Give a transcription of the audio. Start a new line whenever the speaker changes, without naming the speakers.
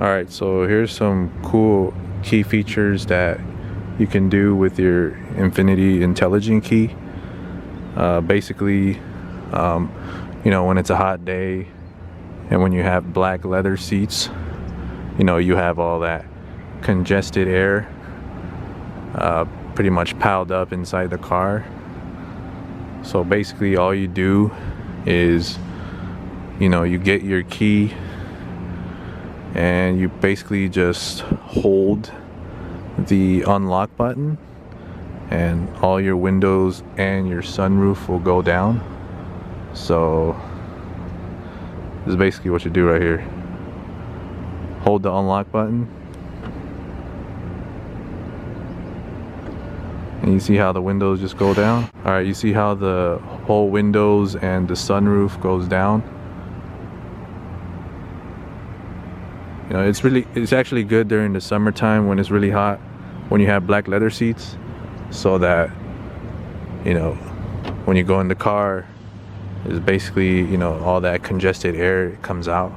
Alright, so here's some cool key features that you can do with your Infiniti Intelligent Key. Basically, you know, when it's a hot day and when you have black leather seats, you know, you have all that congested air pretty much piled up inside the car. So basically all you do is, you know, you get your key and you basically just hold the unlock button and all your windows and your sunroof will go down. So this is basically what you do right here. Hold the unlock button and you see how the windows just go down. Alright, you see how the whole windows and the sunroof goes down. You know, it's actually good during the summertime when it's really hot, when you have black leather seats, so that, you know, when you go in the car, is basically, you know, all that congested air comes out.